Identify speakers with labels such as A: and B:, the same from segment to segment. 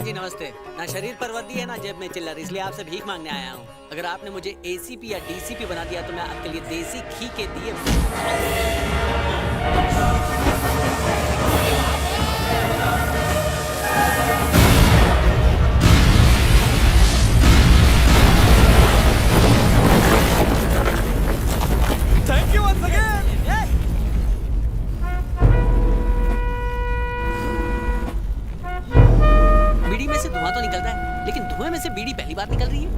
A: जी नमस्ते। ना शरीर पर वर्दी है ना जेब में चिल्लर, इसलिए आपसे भीख मांगने आया हूँ। अगर आपने मुझे एसीपी या डीसीपी बना दिया तो मैं आपके लिए देसी घी के दिए।
B: Thank you once again.
A: बीड़ी में से धुआं तो निकलता है, लेकिन धुएं में से बीड़ी पहली बार निकल रही है।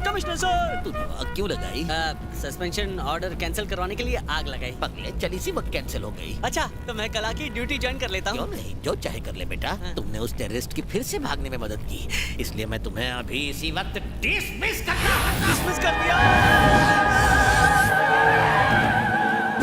B: कमिश्नर सर,
C: तूने आग क्यों लगाई?
A: सस्पेंशन ऑर्डर कैंसिल करवाने के लिए आग लगाई।
C: पगले चल इसी वक्त कैंसिल हो गई।
A: अच्छा, तो मैं कल आके ड्यूटी ज्वाइन कर लेता
C: क्यों
A: हूँ।
C: नहीं, जो चाहे कर ले बेटा। तुमने उस टेररिस्ट की फिर से भागने में मदद की, इसलिए मैं तुम्हें अभी इसी वक्त डिसमिस करता हूं।
B: डिसमिस कर दिया।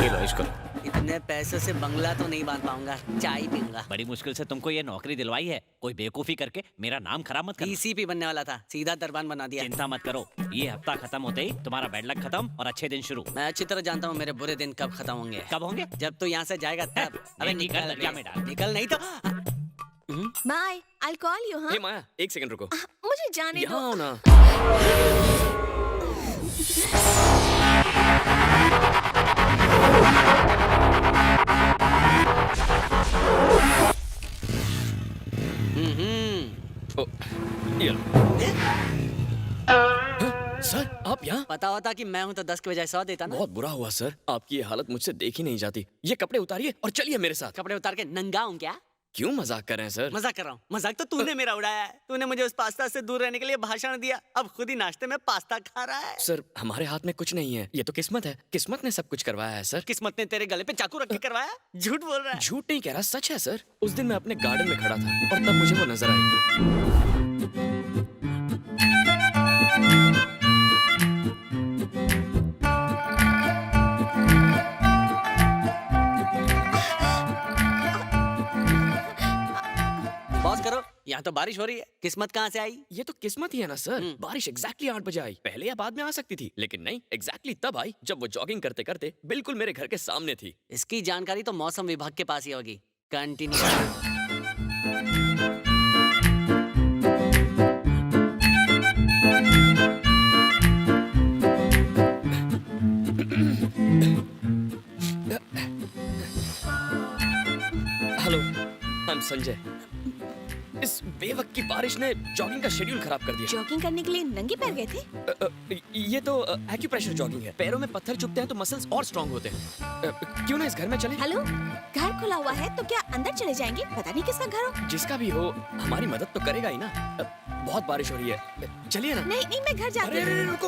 B: ये लो इसको।
A: इतने पैसे से बंगला तो नहीं बांध पाऊंगा, चाय पीऊंगा।
D: बड़ी मुश्किल से तुमको ये नौकरी दिलवाई है, कोई बेवकूफी करके मेरा नाम खराब मत करना।
A: डीसीपी बनने वाला था, सीधा दरबान बना दिया।
D: चिंता मत करो, ये हफ्ता खत्म होते ही तुम्हारा बैड लक खत्म और अच्छे दिन शुरू।
A: मैं अच्छी तरह जानता हूँ मेरे बुरे दिन कब खत्म होंगे।
D: कब होंगे?
A: जब तू यहाँ से जाएगा तब। अबे
D: निकल,
A: निकल
D: दरिया में डाल।
A: निकल नहीं तो।
E: बाय, I'll call you, हाँ?
B: हे माया, एक सेकंड रुको।
E: मुझे जाने
B: यहाँ
E: दो।
B: आओ ना। ओ, ये लो। सर, आप यहाँ?
A: पता होता कि मैं हूँ तो 10 के बजाय 100 देता ना।
B: बहुत बुरा हुआ सर, आपकी ये हालत मुझसे देखी नहीं जाती। ये कपड़े उतारिए और चलिए मेरे साथ।
A: कपड़े उतार के नंगा हूँ क्या?
B: क्यों मजाक कर रहे हैं सर?
A: मजाक कर रहा हूँ। मजाक तो तूने मेरा उड़ाया है। तूने मुझे उस पास्ता से दूर रहने के लिए भाषण दिया, अब खुद ही नाश्ते में पास्ता खा रहा है।
B: सर, हमारे हाथ में कुछ नहीं है, ये तो किस्मत है। किस्मत ने सब कुछ करवाया है सर।
A: किस्मत ने तेरे गले पे चाकू रख के करवाया? झूठ बोल रहा है।
B: झूठ नहीं कह रहा, सच है सर। उस दिन मैं अपने गार्डन में खड़ा था और तब मुझे वो नजर आई।
A: बॉस करो, यहाँ तो बारिश हो रही है। किस्मत कहाँ से आई?
B: ये तो किस्मत ही है ना सर। बारिश एग्जैक्टली 8 बजे आई। पहले या बाद में आ सकती थी, लेकिन नहीं, एग्जैक्टली तब आई जब वो जॉगिंग करते करते बिल्कुल मेरे घर के सामने थी।
A: इसकी जानकारी तो मौसम विभाग के पास ही होगी। कंटिन्यू।
B: Hello, I'm Sanjay. इस बेवक्त की बारिश ने जॉगिंग का शेड्यूल खराब कर दिया।
E: जॉगिंग करने के लिए नंगे पैर गए थे?
B: ये तो एक्यूप्रेशर जॉगिंग है। पैरों में पत्थर चुभते हैं तो मसल्स और स्ट्रांग होते हैं। क्यों ना इस घर में चले?
E: हेलो, घर खुला हुआ है तो क्या अंदर चले जाएंगे? पता नहीं किसका घर हो।
B: जिसका भी हो, हमारी मदद तो करेगा ही ना। बहुत बारिश हो रही है, चलिए ना।
E: नहीं नहीं, मैं घर जाती
B: अरे
E: हूँ।
B: अरे रुको,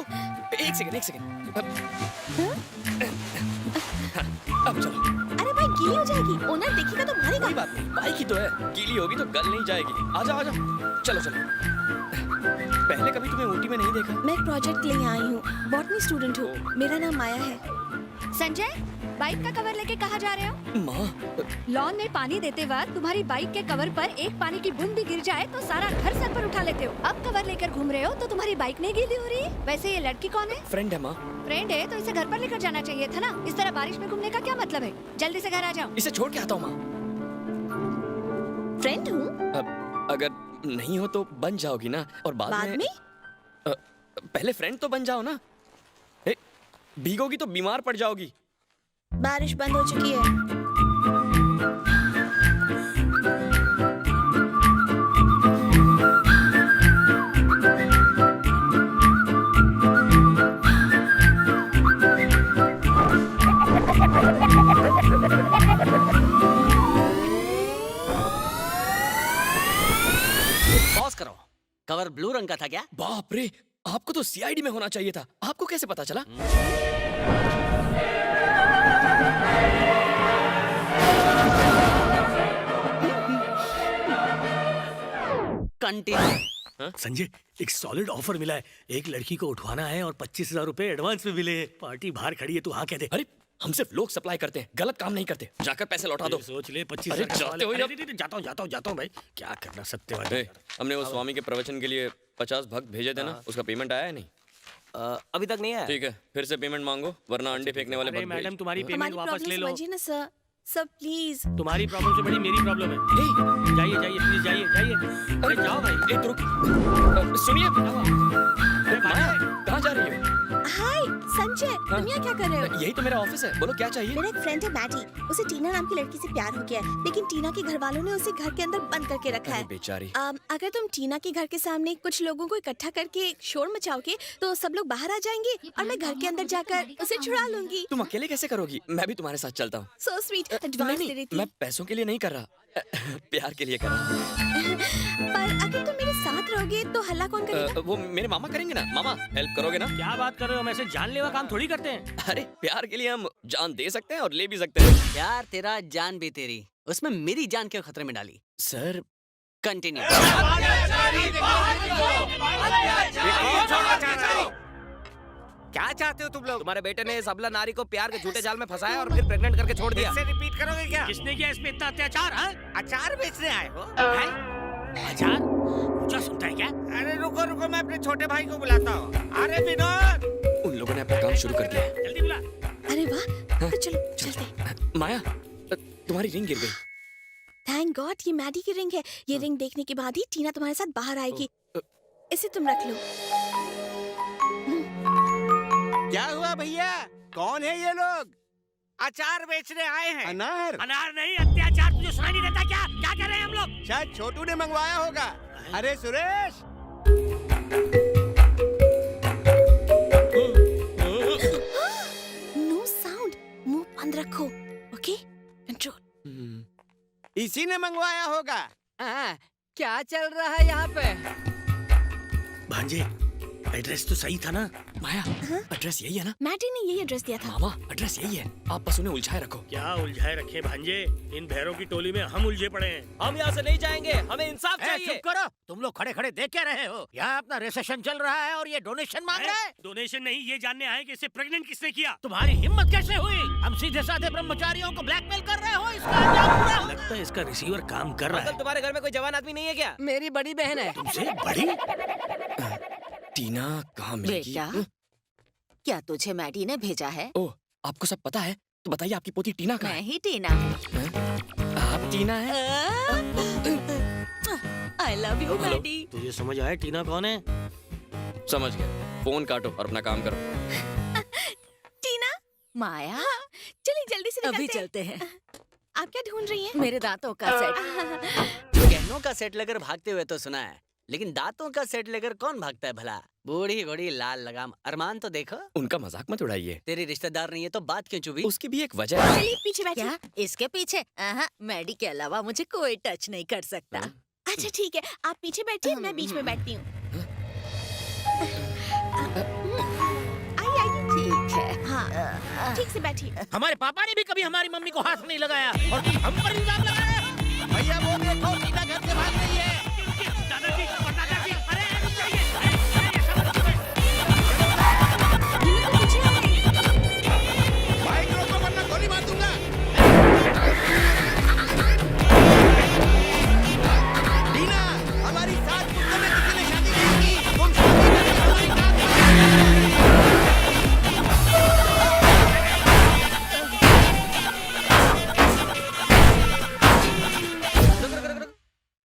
B: एक सेकंड। अब चलो।
E: अरे भाई, गीली हो जाएगी, ओनर देखेगा तो मारेगा।
B: कोई बात नहीं, बाइक ही तो है, गीली होगी तो गल नहीं जाएगी। आजा आजा, चलो चलो। पहले कभी तुम्हें ऊटी में नहीं देखा।
E: मैं एक प्रोजेक्ट के लिए आई हूँ, बॉटनी स्टूडेंट हूँ। मेरा नाम माया है।
F: संजय, बाइक का कवर लेके कहाँ जा रहे हो?
B: माँ,
F: लॉन में पानी देते वक्त तुम्हारी बाइक के कवर पर एक पानी की बूंद भी गिर जाए तो सारा घर सर पर उठा लेते हो। अब कवर लेकर घूम रहे हो तो तुम्हारी बाइक नहीं गीली हो रही है। वैसे ये लड़की कौन है?
B: फ्रेंड है माँ।
F: फ्रेंड है तो इसे घर पर लेकर जाना चाहिए था ना। इस तरह बारिश में घूमने का क्या मतलब है? जल्दी से घर आ जाओ।
B: इसे छोड़ के आता हूँ माँ।
E: फ्रेंड हूँ।
B: अब अगर नहीं हो तो बन जाओगी ना, और बाद में पहले फ्रेंड तो बन जाओ ना। भीगोगी तो बीमार पड़ जाओगी।
E: बारिश बंद हो चुकी है।
A: बॉस करो। कवर ब्लू रंग का था क्या?
B: बाप रे, आपको तो सीआईडी में होना चाहिए था। आपको कैसे पता चला?
A: कंटिन्यू।
G: संजय, एक सॉलिड ऑफर मिला है। एक लड़की को उठवाना है और 25,000 रुपए एडवांस में मिले हैं। पार्टी बाहर खड़ी है, तू हाँ कह दे।
B: अरे, हम सिर्फ लोग सप्लाई करते हैं, गलत काम नहीं करते। जाकर पैसे लौटा दो।
G: सोच ले, 25,000
B: अरे,
G: का सवाल
B: जाते
G: है।
B: हो या-
G: अरे, नहीं, जाता हूँ भाई। क्या करना, सत्यवादी।
B: हमने वो स्वामी के प्रवचन के लिए 50 भक्त भेजे थे ना, उसका पेमेंट आया है नहीं?
H: अभी तक नहीं आया।
B: ठीक है, फिर से पेमेंट मांगो, वरना अंडे फेंकने वाले
G: अरे
B: भक्त भेज।
G: मैडम, तुम्हारी पेमेंट
E: हमारी
G: वापस ले
E: प्रॉब्लम
G: लो।
E: समझिए ना सर। सब प्लीज।
G: तुम्हारी प्रॉब्लम से बड़ी मेरी प्रॉब्लम है।
B: हे,
G: जाइए जाइए प्लीज जाइए जाइए। अरे जाओ भाई।
B: एक रुक। सुनिए। अरे माया, कहाँ जा रही हो?
E: हाय संजय, तुम यहाँ क्या कर रहे हो?
B: यही तो मेरा ऑफिस है, बोलो क्या चाहिए?
E: मेरा एक फ्रेंड है मैडी, उसे टीना नाम की लड़की से प्यार हो गया है, लेकिन टीना के घर वालों ने उसे घर के अंदर बंद करके रखा
B: अरे
E: है।
B: बेचारी।
E: अगर तुम टीना के घर के सामने कुछ लोगों को इकट्ठा करके शोर मचाओगे तो सब लोग बाहर आ जाएंगे और मैं घर के अंदर जाकर उसे छुड़ा लूंगी।
B: तुम अकेले कैसे करोगी? मैं भी तुम्हारे साथ चलता हूँ।
E: सो स्वीट, एडवांस दे रही थी।
B: मैं पैसों के लिए नहीं कर रहा, प्यार के लिए कर रहा हूँ।
E: पर अगर तुम मेरे साथ रहोगे तो हल्ला कौन करेगा?
B: वो मेरे मामा करेंगे ना। मामा हेल्प करोगे ना?
G: क्या बात कर रहे हो? हम ऐसे जानलेवा काम थोड़ी करते हैं।
B: अरे प्यार के लिए हम जान दे सकते हैं और ले भी सकते हैं।
A: यार तेरा जान भी तेरी, उसमें मेरी जान क्यों खतरे में डाली?
B: Sir
A: continue.
H: क्या चाहते हो तुम लोग? तुम्हारे बेटे ने इस अबला नारी को प्यार के झूठे जाल में फंसाया और फिर प्रेग्नेंट करके छोड़ दिया।
C: रिपीट करोगे क्या?
G: किसने किया इसमें इतना अत्याचार? हाँ?
C: अचार बेचने आए हो?
G: अचार? ऊंचा सुनता है क्या?
C: अरे रुको रुको, मैं अपने छोटे भाई को बुलाता हूँ। अरे विनोद,
B: उन लोगों ने अपना काम शुरू कर दिया है।
G: जल्दी बुला।
E: अरे वाह, तो चलो चलते।
B: माया, तुम्हारी रिंग गिर गई।
E: थैंक गॉड ये मैडी की रिंग है। ये रिंग देखने के बाद ही टीना तुम्हारे साथ बाहर आएगी। इसे तुम रख लो।
H: क्या हुआ भैया? कौन है ये लोग?
C: अचार बेचने आए हैं।
H: अनार?
G: अनार नहीं, अत्याचार। तुझे सुनाई नहीं देता क्या? क्या कर रहे हैं हम लोग?
H: शायद छोटू ने मंगवाया होगा। अरे सुरेश,
E: नो साउंड, मुंह बंद रखो। Okay, control.
H: इसी ने मंगवाया होगा।
A: क्या चल रहा है यहाँ पे?
G: भांजे, एड्रेस तो सही था ना?
B: माया, एड्रेस यही है ना?
E: मैडी ने यही एड्रेस दिया था।
B: मामा, एड्रेस यही है। आप बस उन्हें उलझाए रखो।
G: क्या उलझाए रखे भांजे? इन भैरों की टोली में हम उलझे पड़े हैं।
A: हम यहाँ से नहीं जाएंगे, हमें इंसाफ चाहिए।
C: चुप करो, तुम लोग खड़े खड़े देख क्या रहे हो? यहाँ अपना रिसेशन चल रहा है और ये डोनेशन मांग रहा है।
G: डोनेशन नहीं, ये जानने आए कि इसे प्रेग्नेंट किसने किया।
C: तुम्हारी हिम्मत कैसे हुई? हम सीधे साधे ब्रह्मचारियों को ब्लैकमेल कर रहे हो? इसका अंजाम पूरा।
G: लगता है इसका रिसीवर काम कर रहा है।
A: तुम्हारे घर में कोई जवान आदमी नहीं है क्या? मेरी बड़ी बहन है।
G: तुमसे बड़ी?
B: टीना कहाँ मिलेगी?
I: बेटा, क्या तुझे मैडी ने भेजा है?
B: ओह, आपको सब पता है? तो बताइए आपकी पोती टीना कहाँ
I: मैं
B: है?
I: ही टीना हूँ।
B: आप टीना है?
I: I love you
B: hello.
I: Maddy.
G: तुझे समझ आया टीना कौन है?
B: समझ गया। फोन काटो और अपना काम करो।
E: टीना,
I: माया,
E: चलिए जल्दी से
I: अभी
E: निकलते
I: चलते हैं।
E: हैं। आप क्या ढूंढ रही हैं?
I: मेरे दांतों का सेट।
A: गहनों का सेट लेकर भागते हुए तो सुना है, लेकिन दांतों का सेट लेकर कौन भागता है भला? बूढ़ी बूढ़ी लाल लगाम अरमान तो देखो।
B: उनका मजाक मत उड़ाइए।
A: तेरी रिश्तेदार नहीं है तो बात क्यों चुभी?
B: उसकी भी एक वजह है।
E: चलिए पीछे बैठिए।
I: क्या इसके पीछे? मैडी के अलावा मुझे कोई टच नहीं कर सकता।
E: अच्छा ठीक है, आप पीछे बैठिए, मैं बीच में बैठती हूँ। आइए आइए।
I: ठीक है।
E: हाँ, ठीक से बैठिए।
C: हमारे पापा ने भी कभी हमारी मम्मी को हाथ नहीं लगाया और तुम हम पर इल्जाम लगा रहे हो। भैया वो देखो, टीना घर से भाग रही है।
G: दादाजी, दादाजी, अरे रुक जाइए।
E: पीछे आइए।
H: बाइक रोको वरना गोली मार दूंगा। टीना, हमारी साथ मुझसे में किसी ने शादी नहीं की। तुम शादी करके हमारी साथ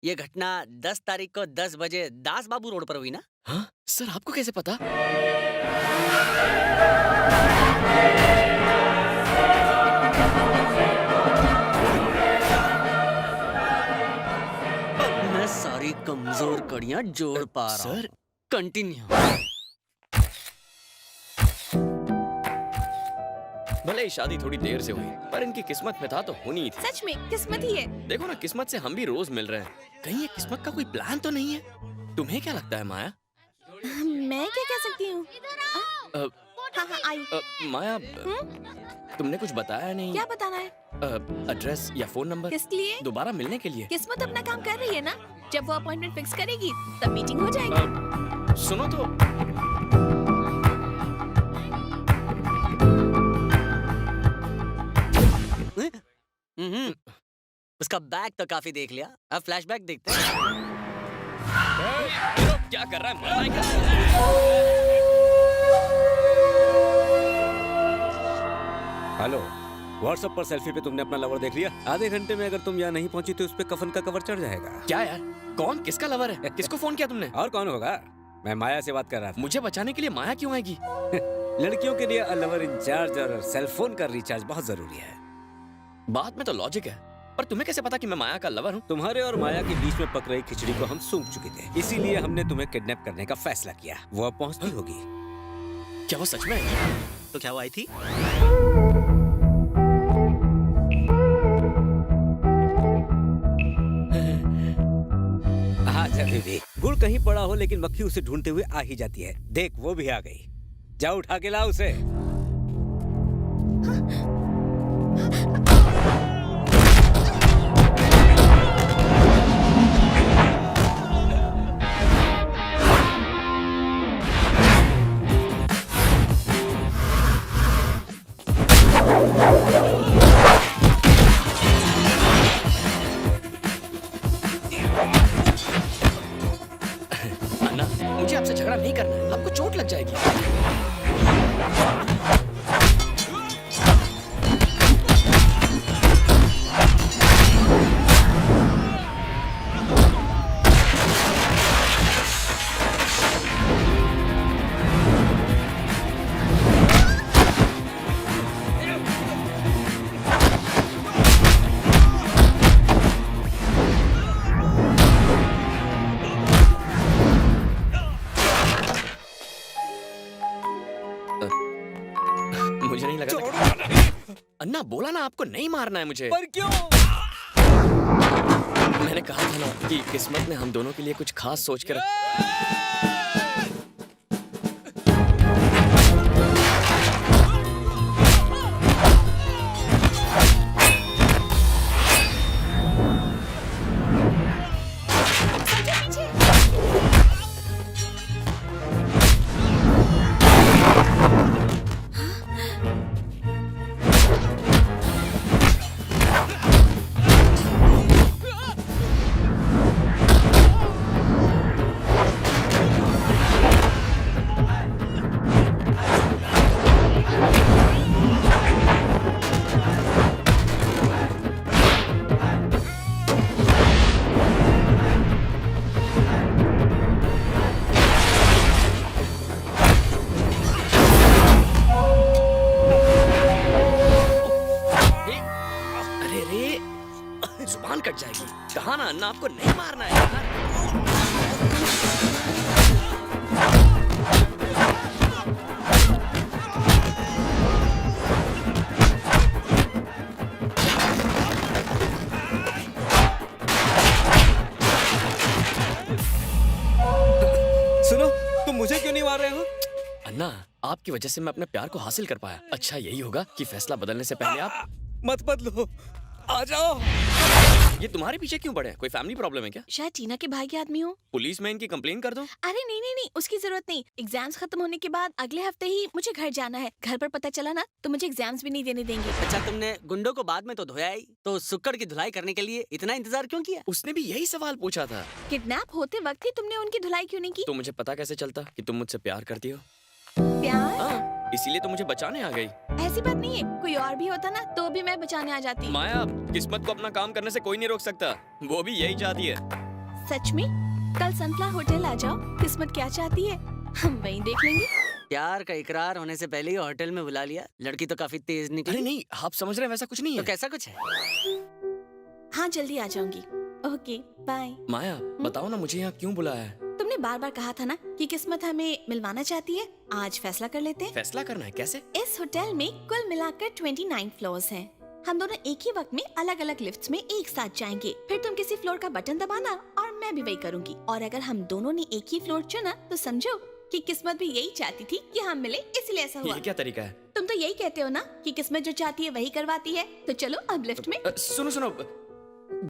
A: ये घटना 10 तारीख को 10 बजे दास बाबू रोड पर हुई ना?
B: हाँ? सर आपको कैसे पता?
A: मैं सारी कमजोर कड़ियां जोड़ पा रहा हूँ।
B: Sir
A: continue.
B: भले ही शादी थोड़ी देर से हुई, पर इनकी किस्मत में था तो होनी ही थी।
E: सच में किस्मत ही है।
B: देखो ना, किस्मत से हम भी रोज मिल रहे हैं। कहीं ये किस्मत का कोई प्लान तो नहीं है? तुम्हें क्या लगता है माया?
E: मैं क्या कह सकती हूँ?
B: अ,
E: हाँ हाँ आइए।
B: माया, तुमने कुछ बताया नहीं।
E: क्या बताना है?
B: एड्रेस या फोन नंबर
E: किसके लिए?
B: दोबारा मिलने के लिए।
E: किस्मत अपना काम कर रही है ना। जब वो अपॉइंटमेंट फिक्स करेगी तब मीटिंग हो जाएगी।
B: सुनो तो,
A: उसका बैग तो काफी देख लिया, अब फ्लैशबैक देखते हैं।
B: क्या कर रहा है? मरना है क्या?
H: हेलो,
J: व्हाट्सएप पर सेल्फी पे तुमने अपना लवर देख लिया। आधे घंटे में अगर तुम यहाँ नहीं पहुंची तो उस पे कफन का कवर चढ़ जाएगा।
B: क्या यार, कौन, किसका लवर है? किसको फोन किया तुमने?
J: और कौन होगा? मैं माया से बात कर रहा था।
B: मुझे बचाने के लिए माया क्यों आएगी?
J: लड़कियों के लिए लवर इंचार्ज और सेल फोन का रिचार्ज बहुत जरूरी है।
B: बात में तो लॉजिक है, पर तुम्हें कैसे पता कि मैं माया का लवर हूँ?
J: तुम्हारे और माया के बीच में पक रही खिचड़ी को हम सूंघ चुके थे, इसीलिए हमने तुम्हें किडनैप करने का फैसला किया। वो अब पहुंचती होगी।
B: क्या वो सच में?
C: तो क्या वो आई थी?
J: आजा दीदी, गुड़ कहीं पड़ा हो लेकिन मक्खी उसे ढूंढते हुए आ ही जाती है। देख वो भी आ गई, जा उठा के ला उसे।
B: अन्ना, मुझे आपसे झगड़ा नहीं करना है, आपको चोट लग जाएगी। मुझे नहीं लगा था। अन्ना, बोला ना आपको नहीं मारना है मुझे।
J: पर क्यों?
B: मैंने कहा था ना कि किस्मत ने हम दोनों के लिए कुछ खास सोच कर। जुबान कट जाएगी। कहा ना अन्ना, आपको नहीं मारना है यार।
J: सुनो, तुम मुझे क्यों नहीं मार रहे हो?
B: अन्ना, आपकी वजह से मैं अपने प्यार को हासिल कर पाया। अच्छा यही होगा कि फैसला बदलने से पहले आप
J: मत बदलो, आ जाओ।
B: ये तुम्हारे पीछे क्यों पड़े हैं? कोई फैमिली प्रॉब्लम है क्या?
E: शायद टीना के भाई के आदमी हो।
B: पुलिस में इनकी कंप्लेन कर दूं?
E: अरे नहीं नहीं नहीं, उसकी जरूरत नहीं। एग्जाम्स खत्म होने के बाद अगले हफ्ते ही मुझे घर जाना है। घर पर पता चला ना तो मुझे एग्जाम्स भी नहीं देने देंगे।
A: अच्छा, तुमने गुंडों को बाद में तो धोया ही, तो सुक्कड़ की धुलाई करने के लिए इतना इंतजार क्यों किया?
B: उसने भी यही सवाल पूछा था।
E: किडनैप होते वक्त ही तुमने उनकी धुलाई क्यों नहीं की?
B: तो मुझे पता कैसे चलता कि तुम मुझसे प्यार करती हो?
E: प्यार?
B: हाँ, इसीलिए तो मुझे बचाने आ गई।
E: ऐसी बात नहीं है, कोई और भी होता ना तो भी मैं बचाने आ जाती।
B: माया, किस्मत को अपना काम करने से कोई नहीं रोक सकता। वो भी यही चाहती है।
E: सच में? कल सनफ्लावर होटल आ जाओ, किस्मत क्या चाहती है हम वहीं देख लेंगे।
A: प्यार का इकरार होने से पहले ही होटल में बुला लिया। लड़की तो काफी तेज निकली।
B: अरे नहीं, आप समझ रहे हैं वैसा कुछ नहीं
A: तो
B: है।
A: कैसा कुछ है?
E: हाँ जल्दी आ जाऊंगी। Okay bye.
B: माया, बताओ ना मुझे यहाँ क्यों बुलाया है?
E: तुमने बार बार कहा था ना कि किस्मत हमें मिलवाना चाहती है। आज फैसला कर लेते हैं।
B: फैसला करना है? कैसे?
E: इस होटल में कुल मिलाकर 29 फ्लोर्स हैं। हम दोनों एक ही वक्त में अलग अलग लिफ्ट्स में एक साथ जाएंगे। फिर तुम किसी फ्लोर का बटन दबाना और मैं भी वही करूंगी। और अगर हम दोनों ने एक ही फ्लोर चुना तो समझो कि किस्मत भी यही चाहती थी कि हम मिले, इसलिए ऐसा हुआ।
B: ये क्या तरीका है?
E: तुम तो यही कहते हो ना कि किस्मत जो चाहती है वही करवाती है। तो चलो अब लिफ्ट में।
B: सुनो सुनो,